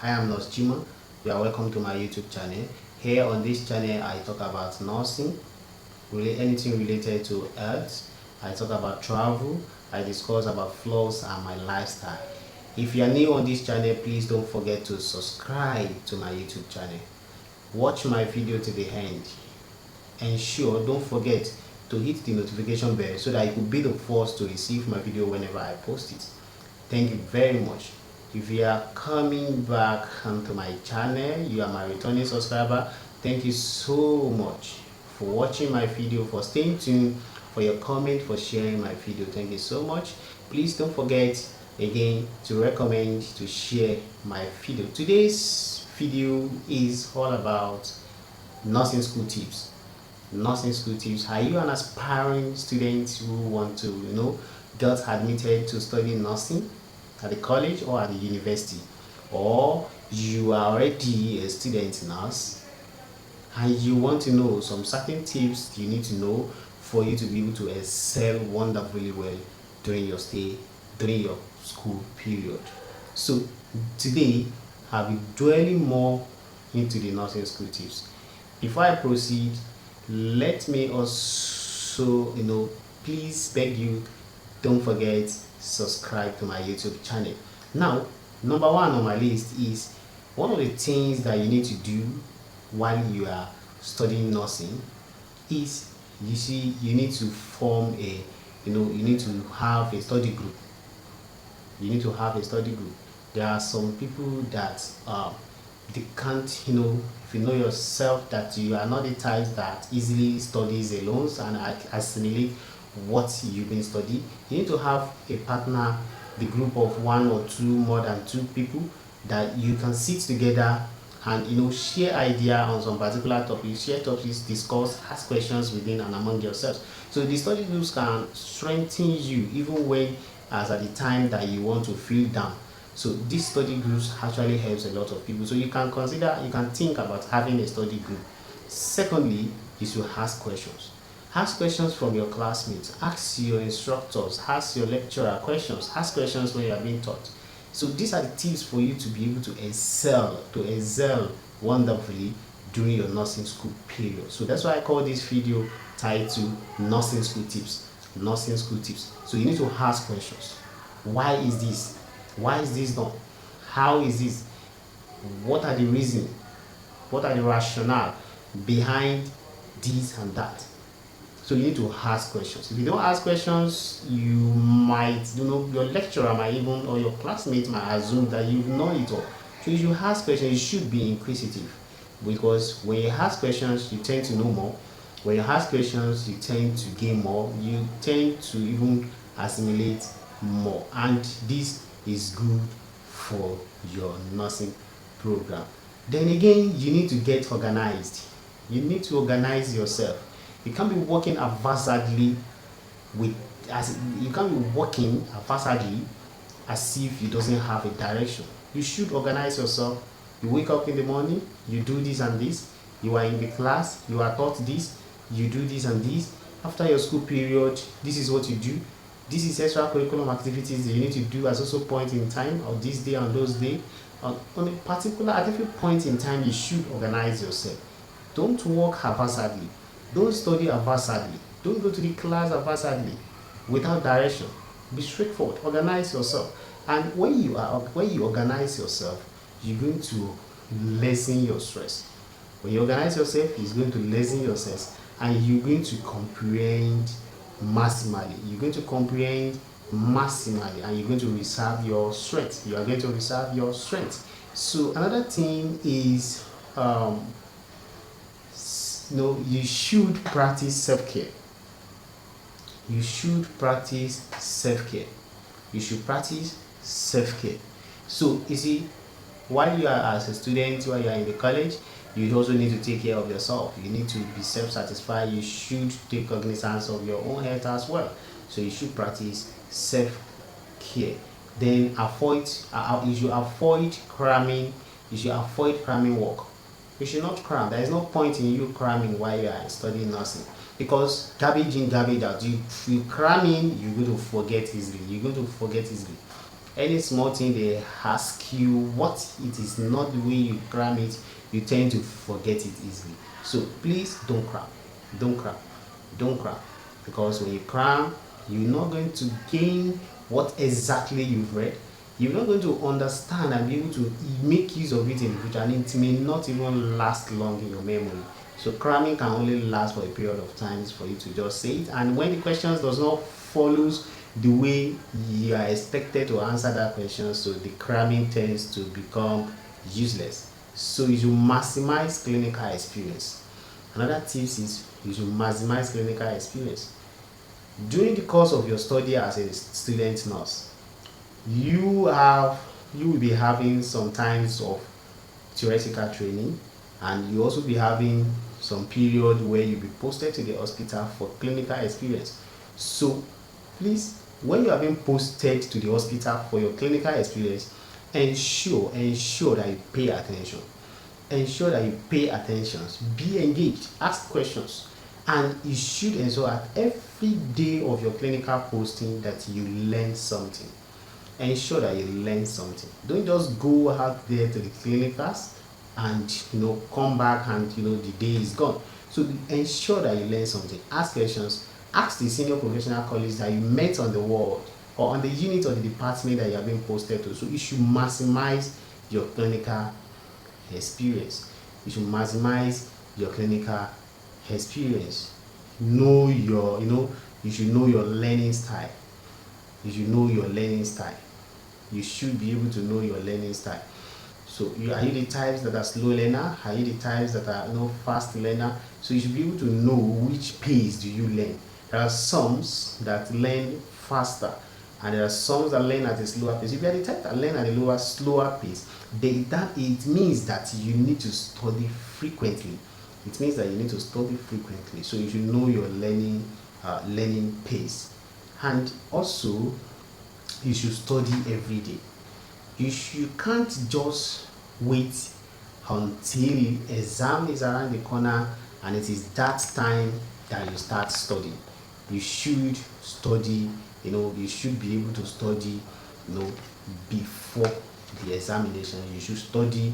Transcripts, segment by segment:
I am Nurse Jimoh. You are welcome to my YouTube channel. Here on this channel, I talk about nursing, really anything related to health. I talk about travel. I discuss about flaws and my lifestyle. If you are new on this channel, please don't forget to subscribe to my YouTube channel. Watch my video to the end. Ensure, don't forget to hit the notification bell so that you could be the first to receive my video whenever I post it. Thank you very much. If you are coming back onto my channel, you are my returning subscriber, thank you so much for watching my video, for staying tuned, for your comment, for sharing my video. Thank you so much. Please don't forget again to recommend, to share my video. Today's video is all about nursing school tips. Nursing school tips. Are you an aspiring student who want to get admitted to study nursing at the college or at the university, or you are already a student nurse and you want to know some certain tips you need to know for you to be able to excel wonderfully well during your stay, during your school period? So today I'll be dwelling more into the nursing school tips. Before I proceed, let me also please beg you, don't forget subscribe to my YouTube channel. Now, number one on my list is one of the things that you need to do while you are studying nursing is, you need to form a you need to have a study group. You need to have a study group. There are some people that they can't, if you know yourself that you are not the type that easily studies alone and assimilate what you've been studying, you need to have a partner, the group of one or two, more than two people, that you can sit together and share idea on some particular topics, share topics, discuss, ask questions within and among yourselves. So the study groups can strengthen you even when as at the time that you want to feel down. So this study groups actually helps a lot of people. So you can think about having a study group. Secondly, is to ask questions. Ask questions from your classmates, ask your instructors, ask your lecturer questions, ask questions when you are being taught. So these are the tips for you to be able to excel wonderfully during your nursing school period. So that's why I call this video titled Nursing School Tips. Nursing school tips. So you need to ask questions. Why is this? Why is this done? How is this? What are the reasons? What are the rationale behind this and that? So you need to ask questions. If you don't ask questions, you might, your lecturer might even, or your classmates might assume that you know it all. So if you ask questions, you should be inquisitive, because when you ask questions, you tend to know more. When you ask questions, you tend to gain more. You tend to even assimilate more, and this is good for your nursing program. Then again, you need to get organized. You need to organize yourself. You can't be working haphazardly as if you doesn't have a direction. You should organize yourself. You wake up in the morning, you do this and this. You are in the class, you are taught this, you do this and this. After your school period, this is what you do. This is extracurricular activities that you need to do at also point in time, or this day and those days. On at every point in time, you should organize yourself. Don't work haphazardly. Don't study haphazardly. Don't go to the class haphazardly without direction. Be straightforward. Organize yourself. And when you organize yourself, you're going to lessen your stress. When you organize yourself, it's going to lessen your stress, and you're going to comprehend maximally. You're going to comprehend maximally, and you're going to reserve your strength. You are going to reserve your strength. So another thing is, you should practice self-care. You should practice self-care. You should practice self-care. So you see, while you are as a student, while you are in the college, you also need to take care of yourself. You need to be self-satisfied. You should take cognizance of your own health as well. So you should practice self-care. Then you should avoid cramming. You should avoid cramming work. You should not cram. There is no point in you cramming while you are studying nursing, because garbage in, garbage out. If you cram in, you're going to forget easily. Any small thing they ask you what it is not the way you cram it, you tend to forget it easily. So please don't cram. Don't cram. Don't cram. Because when you cram, you're not going to gain what exactly you've read. You're not going to understand and be able to make use of it in the future, and it may not even last long in your memory. So cramming can only last for a period of time for you to just say it, and when the questions does not follows the way you are expected to answer that question, so the cramming tends to become useless. So you should maximize clinical experience. Another tips is you should maximize clinical experience. During the course of your study as a student nurse, you have you will be having some times of theoretical training, and you also be having some period where you'll be posted to the hospital for clinical experience. So please, when you are being posted to the hospital for your clinical experience, ensure that you pay attention. Ensure that you pay attention, be engaged, ask questions, and you should ensure at every day of your clinical posting that you learn something. Ensure that you learn something. Don't just go out there to the clinicals and come back and the day is gone. So ensure that you learn something. Ask questions. Ask the senior professional colleagues that you met on the ward or on the unit or the department that you have been posted to. So you should maximize your clinical experience. You should maximize your clinical experience. Know your you should know your learning style. You should know your learning style. You should be able to know your learning style. So are you the types that are slow learner? Are you the types that are fast learner? So you should be able to know which pace do you learn. There are some that learn faster, and there are some that learn at a slower pace. If you are the type that learn at a slower pace, it means that you need to study frequently. It means that you need to study frequently. So you should know your learning pace, and also you should study every day. You can't just wait until exam is around the corner and it is that time that you start studying. You should study, you should be able to study, before the examination. You should study,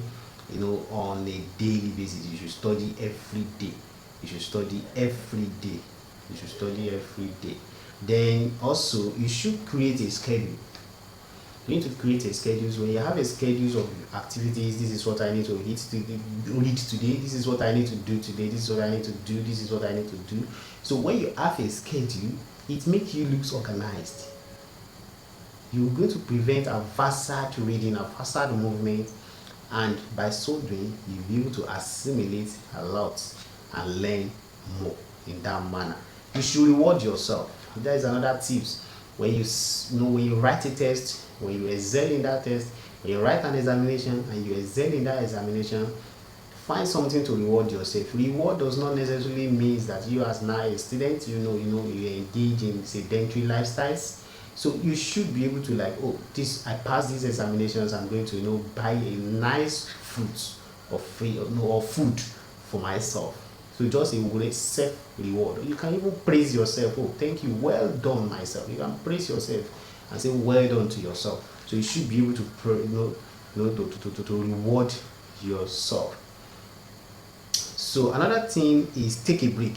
on a daily basis. You should study every day. You should study every day. You should study every day. Then also you should create a schedule. You need to create a schedule. When you have a schedule of activities, this is what I need to read today, this is what I need to do today, this is what I need to do, this is what I need to do. So when you have a schedule, it makes you look organized. You're going to prevent a hazard reading, a hazard movement, and by so doing, you'll be able to assimilate a lot and learn more in that manner. You should reward yourself. That is another tips. When you write a test, when you excel in that test, when you write an examination and you excel in that examination, find something to reward yourself. Reward does not necessarily mean that you as now a student, you engage in sedentary lifestyles. So you should be able to I passed these examinations, I'm going to buy a nice fruit or food for myself. So just a self reward. You can even praise yourself. Oh, thank you, well done myself. You can praise yourself and say well done to yourself. So you should be able to to reward yourself. So another thing is take a break.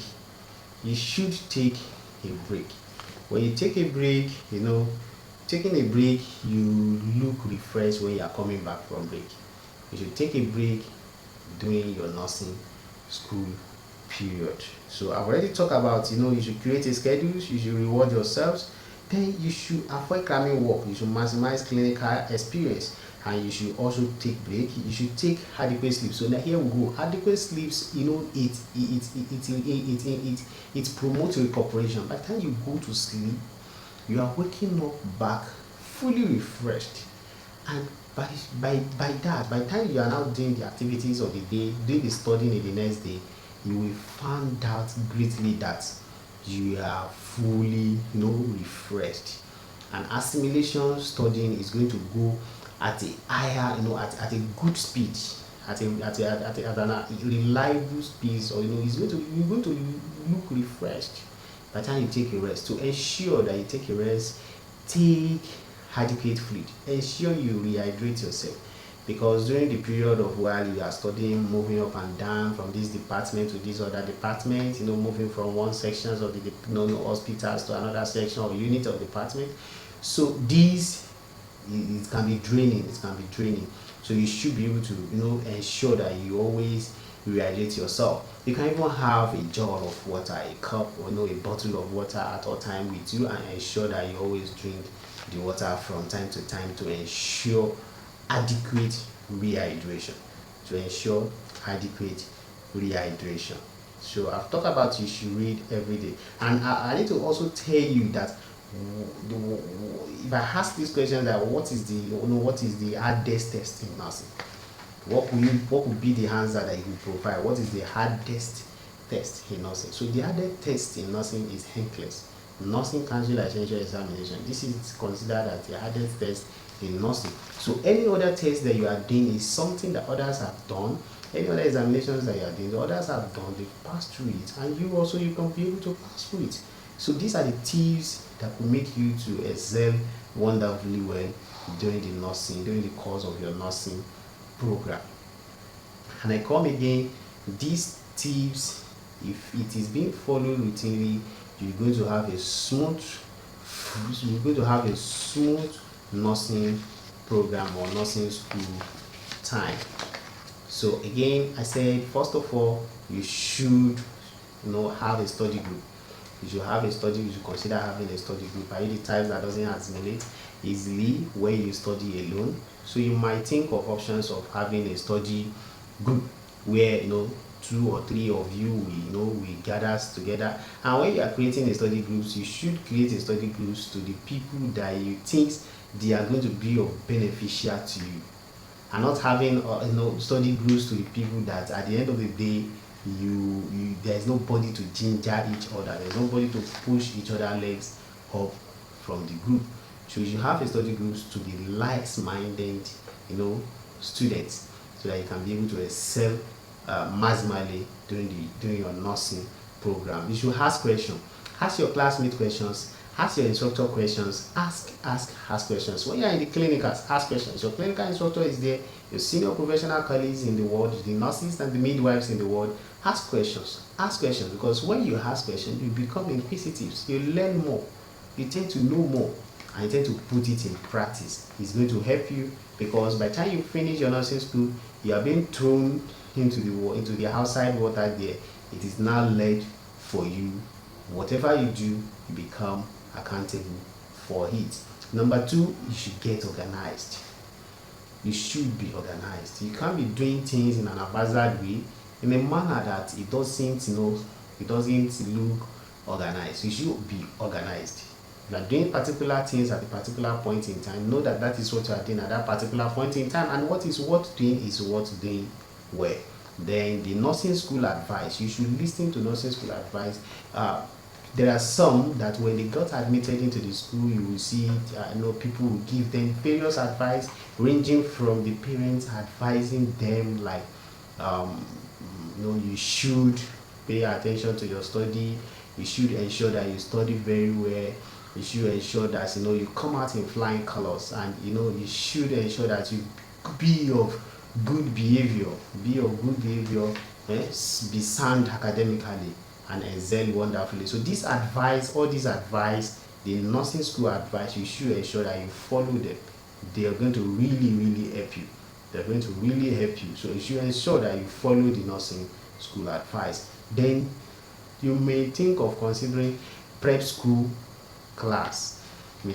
You should take a break. When you take a break, taking a break, you look refreshed when you are coming back from break. You should take a break during your nursing school period. So I've already talked about you should create a schedule, you should reward yourselves, then you should avoid cramming work, you should maximize clinical experience, and you should also take break. You should take adequate sleep. So now here we go. Adequate sleeps, it promotes recuperation. By the time you go to sleep, you are waking up back fully refreshed, and by the time you are now doing the activities of the day, doing the studying in the next day, you will find out greatly that you are fully refreshed, and assimilation studying is going to go at a higher at a good speed, at a reliable speed, or you're going to look refreshed by the time you take a rest. To ensure that you take a rest, take adequate fluid. Ensure you rehydrate yourself, because during the period of while you are studying, moving up and down from this department to this other department, moving from one section of the hospitals to another section or unit of department, so this it can be draining. So you should be able to ensure that you always rehydrate yourself. You can even have a jar of water, a cup, or a bottle of water at all time with you, and ensure that you always drink the water from time to time to ensure adequate rehydration. So I've talked about you should read every day, and I need to also tell you that if I ask this question, that what is the hardest test in nursing, what would be the answer that you will provide? What is the hardest test in nursing? So the hardest test in nursing is NCLEX, Nursing Council Licensure Examination. This is considered as the hardest test in nursing. So any other test that you are doing is something that others have done. Any other examinations that you are doing, the others have done, they passed through it, and you can be able to pass through it. So these are the tips that will make you to excel wonderfully well during the course of your nursing program. And I come again, these tips, if it is being followed routinely, you're going to have a smooth nursing program or nursing school time. So again, I said, first of all, you should have a study group. You should consider having a study group. Are you the type that doesn't assimilate easily when you study alone? So you might think of options of having a study group where 2 or 3 of you we gather together. And when you are creating a study groups, you should create a study groups to the people that you think they are going to be of beneficial to you, and not having study groups to the people that at the end of the day there's nobody to ginger each other, there's nobody to push each other legs up from the group. So you have a study groups to the like-minded students, so that you can be able to excel maximally during your nursing program. You should ask questions, ask your classmate questions, ask your instructor questions, ask questions. When you are in the clinicals, ask questions. Your clinical instructor is there, your senior professional colleagues in the ward, the nurses and the midwives in the ward. Ask questions, because when you ask questions, you become inquisitive, you learn more, you tend to know more, and you tend to put it in practice. It's going to help you, because by the time you finish your nursing school, you are being thrown into the outside water there. It is now led for you. Whatever you do, you become accountable for it. Number 2, you should get organized. You should be organized. You can't be doing things in an haphazard way, in a manner that it doesn't look organized. You should be organized. You are doing particular things at a particular point in time. Know that that is what you are doing at that particular point in time, and what is worth doing is worth doing well. Then the nursing school advice, you should listen to nursing school advice. There are some that when they got admitted into the school, you will see people will give them various advice, ranging from the parents advising them like you should pay attention to your study, you should ensure that you study very well, you should ensure that you come out in flying colors, and you should ensure that you be of good behavior, be sound academically, and excel wonderfully. So all these advice, the nursing school advice, you should ensure that you follow them. They are going to really help you. So you should ensure that you follow the nursing school advice. Then you may think of considering prep school class. The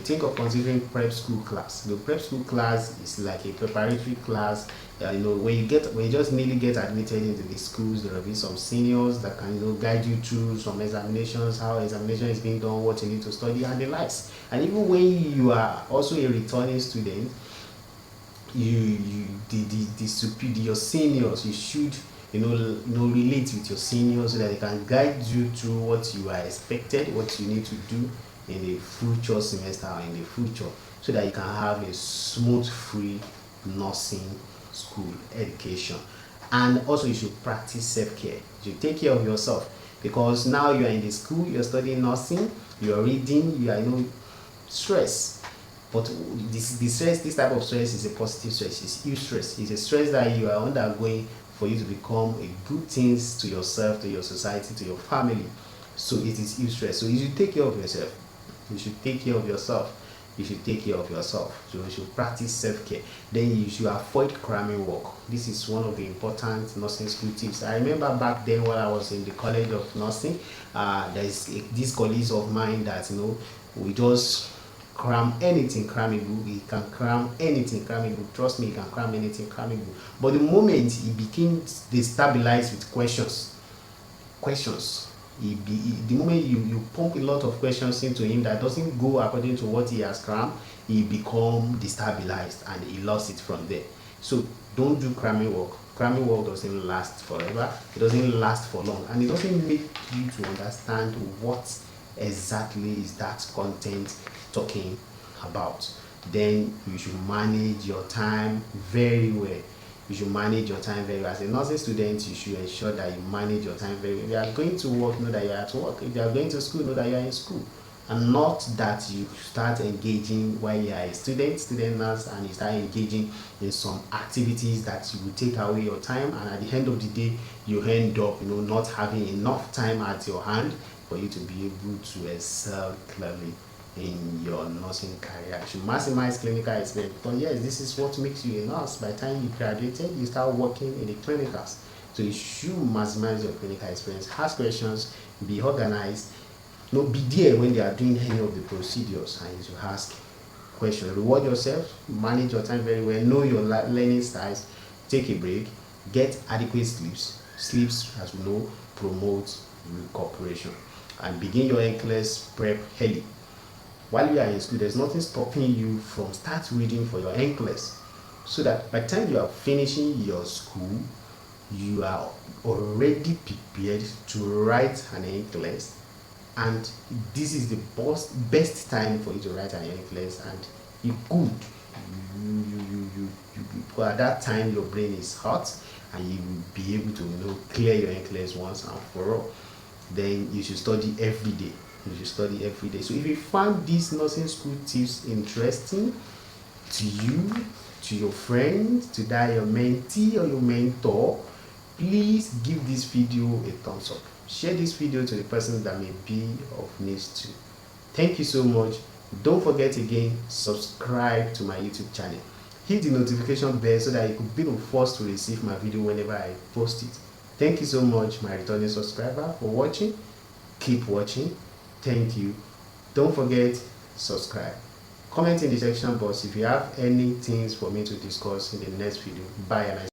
prep school class is like a preparatory class. When you just nearly get admitted into the schools, there will be some seniors that can guide you through some examinations, how examination is being done, what you need to study, and the likes. And even when you are also a returning student, your seniors, you should relate with your seniors, so that they can guide you through what you are expected, what you need to do in the future semester or in the future, so that you can have a smooth, free nursing school education. And also you should practice self-care. You should take care of yourself, because now you are in the school, you're studying nursing, you're reading, you are stress. But this type of stress is a positive stress. It's eustress. It's a stress that you are undergoing for you to become a good things to yourself, to your society, to your family. So it is eustress. So you should take care of yourself. You should take care of yourself. You should take care of yourself. So you should practice self-care. Then you should avoid cramming work. This is one of the important nursing school tips. I remember back then when I was in the college of nursing, there's these colleagues of mine that we just cram anything crammable. He can cram anything crammable. Trust me, he can cram anything crammable. But the moment he became destabilized with questions, the moment you pump a lot of questions into him that doesn't go according to what he has crammed, he become destabilized and he lost it from there. So don't do cramming work. Cramming work doesn't last forever. It doesn't last for long, and it doesn't make you to understand what exactly is that content talking about. Then you should manage your time very well. You should manage your time very well. As a nursing student, you should ensure that you manage your time very well. If you are going to work, know that you are at work. If you are going to school, know that you are in school. And not that you start engaging while you are a student nurse, and you start engaging in some activities that will take away your time, and at the end of the day you end up not having enough time at your hand for you to be able to excel clearly in your nursing career. You should maximize clinical experience, because yes, this is what makes you a nurse. By the time you graduated, you start working in the clinicals. So you should maximize your clinical experience. Ask questions, be organized, be there when they are doing any of the procedures, and you should ask questions. Reward yourself, manage your time very well, know your learning styles, take a break, get adequate sleeps. Sleeps, as we know, promotes recuperation. And begin your NCLEX prep early. While you are in school, there's nothing stopping you from start reading for your NCLEX, so that by the time you are finishing your school, you are already prepared to write an NCLEX. And this is the best time for you to write an NCLEX, and you could because at that time your brain is hot, and you will be able to clear your NCLEX once and for all. Then you should study every day. You should study every day. So if you found these nursing school tips interesting to you, to your friends, to that your mentee or your mentor, please give this video a thumbs up. Share this video to the persons that may be of need to. Thank you so much. Don't forget again, subscribe to my YouTube channel. Hit the notification bell so that you could be the first to receive my video whenever I post it. Thank you so much, my returning subscriber, for watching. Keep watching. Thank you. Don't forget, subscribe. Comment in the section box if you have any things for me to discuss in the next video. Bye.